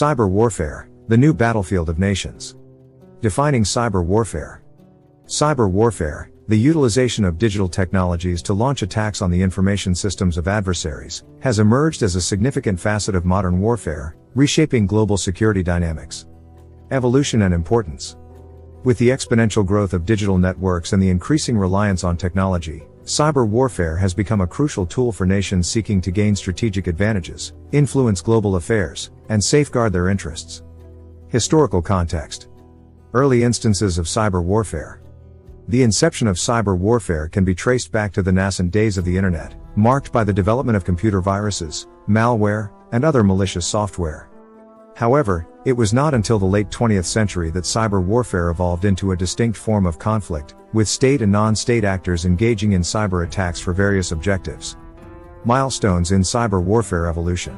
Cyber warfare, the new battlefield of nations. Defining cyber warfare. Cyber warfare, the utilization of digital technologies to launch attacks on the information systems of adversaries, has emerged as a significant facet of modern warfare, reshaping global security dynamics. Evolution and importance. With the exponential growth of digital networks and the increasing reliance on technology, cyber warfare has become a crucial tool for nations seeking to gain strategic advantages, influence global affairs, and safeguard their interests. Historical context. Early instances of cyber warfare. The inception of cyber warfare can be traced back to the nascent days of the Internet, marked by the development of computer viruses, malware, and other malicious software. However, it was not until the late 20th century that cyber warfare evolved into a distinct form of conflict, with state and non-state actors engaging in cyber attacks for various objectives. Milestones in cyber warfare evolution.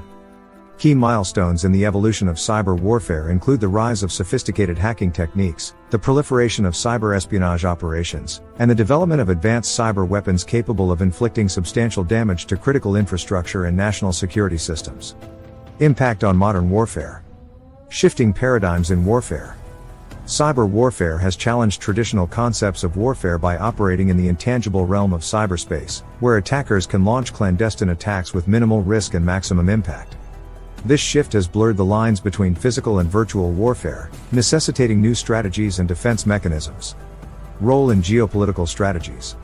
Key milestones in the evolution of cyber warfare include the rise of sophisticated hacking techniques, the proliferation of cyber espionage operations, and the development of advanced cyber weapons capable of inflicting substantial damage to critical infrastructure and national security systems. Impact on modern warfare. Shifting paradigms in warfare. Cyber warfare has challenged traditional concepts of warfare by operating in the intangible realm of cyberspace, where attackers can launch clandestine attacks with minimal risk and maximum impact. This shift has blurred the lines between physical and virtual warfare, necessitating new strategies and defense mechanisms. Role in geopolitical strategies.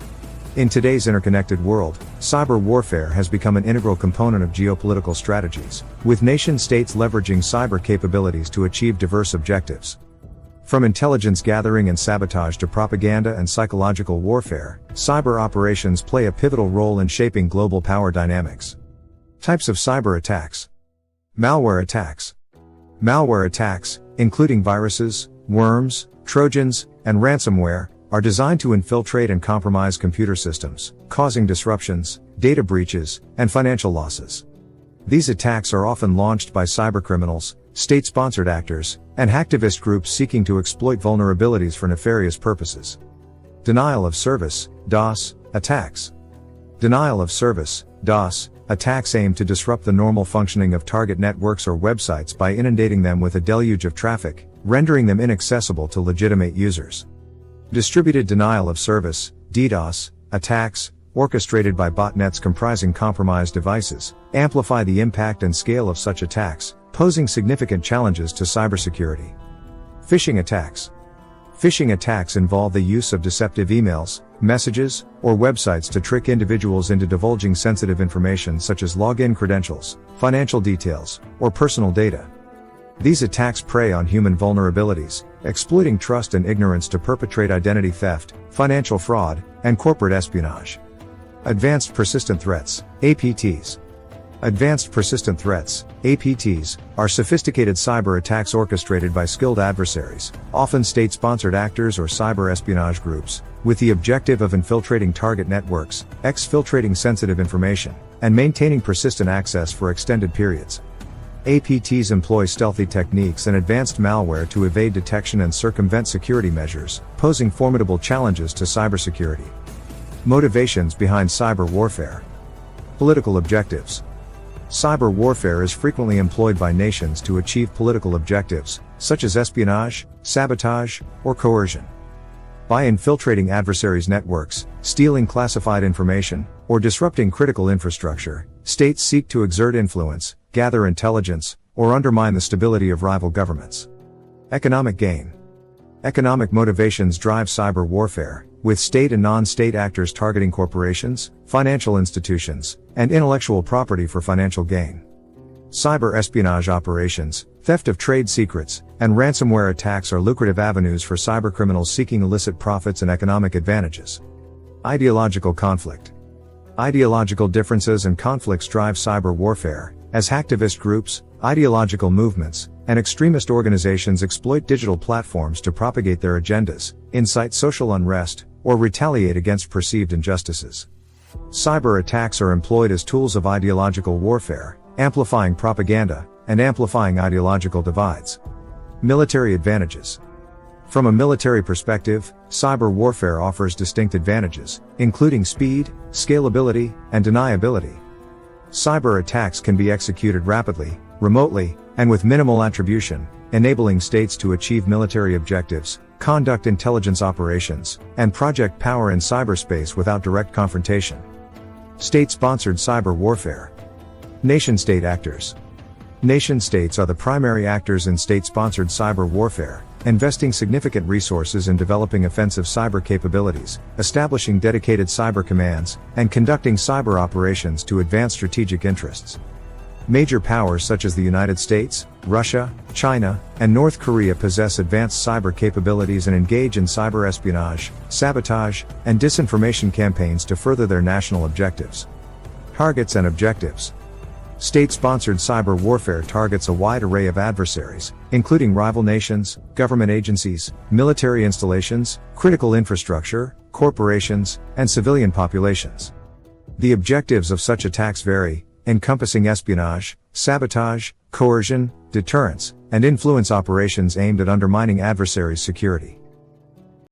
In today's interconnected world, cyber warfare has become an integral component of geopolitical strategies, with nation-states leveraging cyber capabilities to achieve diverse objectives. From intelligence gathering and sabotage to propaganda and psychological warfare, cyber operations play a pivotal role in shaping global power dynamics. Types of cyber attacks. Malware attacks. Malware attacks, including viruses, worms, trojans, and ransomware, are designed to infiltrate and compromise computer systems, causing disruptions, data breaches, and financial losses. These attacks are often launched by cybercriminals, state-sponsored actors, and hacktivist groups seeking to exploit vulnerabilities for nefarious purposes. Denial of service, DOS, attacks. Denial of service, DOS, attacks aim to disrupt the normal functioning of target networks or websites by inundating them with a deluge of traffic, rendering them inaccessible to legitimate users. Distributed denial of service, DDoS, attacks, orchestrated by botnets comprising compromised devices, amplify the impact and scale of such attacks, posing significant challenges to cybersecurity. Phishing attacks. Phishing attacks involve the use of deceptive emails, messages, or websites to trick individuals into divulging sensitive information such as login credentials, financial details, or personal data. These attacks prey on human vulnerabilities, exploiting trust and ignorance to perpetrate identity theft, financial fraud, and corporate espionage. Advanced Persistent Threats, APTs. Advanced Persistent Threats, APTs, are sophisticated cyber attacks orchestrated by skilled adversaries, often state-sponsored actors or cyber espionage groups, with the objective of infiltrating target networks, exfiltrating sensitive information, and maintaining persistent access for extended periods. APTs employ stealthy techniques and advanced malware to evade detection and circumvent security measures, posing formidable challenges to cybersecurity. Motivations behind cyber warfare. Political objectives. Cyber warfare is frequently employed by nations to achieve political objectives, such as espionage, sabotage, or coercion. By infiltrating adversaries' networks, stealing classified information, or disrupting critical infrastructure, states seek to exert influence, gather intelligence, or undermine the stability of rival governments. Economic gain. Economic motivations drive cyber warfare, with state and non-state actors targeting corporations, financial institutions, and intellectual property for financial gain. Cyber espionage operations, theft of trade secrets, and ransomware attacks are lucrative avenues for cybercriminals seeking illicit profits and economic advantages. Ideological conflict. Ideological differences and conflicts drive cyber warfare, as hacktivist groups, ideological movements, and extremist organizations exploit digital platforms to propagate their agendas, incite social unrest, or retaliate against perceived injustices. Cyber attacks are employed as tools of ideological warfare, amplifying propaganda, and amplifying ideological divides. Military advantages. From a military perspective, cyber warfare offers distinct advantages, including speed, scalability, and deniability. Cyber attacks can be executed rapidly, remotely, and with minimal attribution, enabling states to achieve military objectives, conduct intelligence operations, and project power in cyberspace without direct confrontation. State-sponsored cyber warfare. Nation-state actors. Nation-states are the primary actors in state-sponsored cyber warfare, investing significant resources in developing offensive cyber capabilities, establishing dedicated cyber commands, and conducting cyber operations to advance strategic interests. Major powers such as the United States, Russia, China, and North Korea possess advanced cyber capabilities and engage in cyber espionage, sabotage, and disinformation campaigns to further their national objectives. Targets and objectives. State-sponsored cyber warfare targets a wide array of adversaries, including rival nations, government agencies, military installations, critical infrastructure, corporations, and civilian populations. The objectives of such attacks vary, encompassing espionage, sabotage, coercion, deterrence, and influence operations aimed at undermining adversaries' security.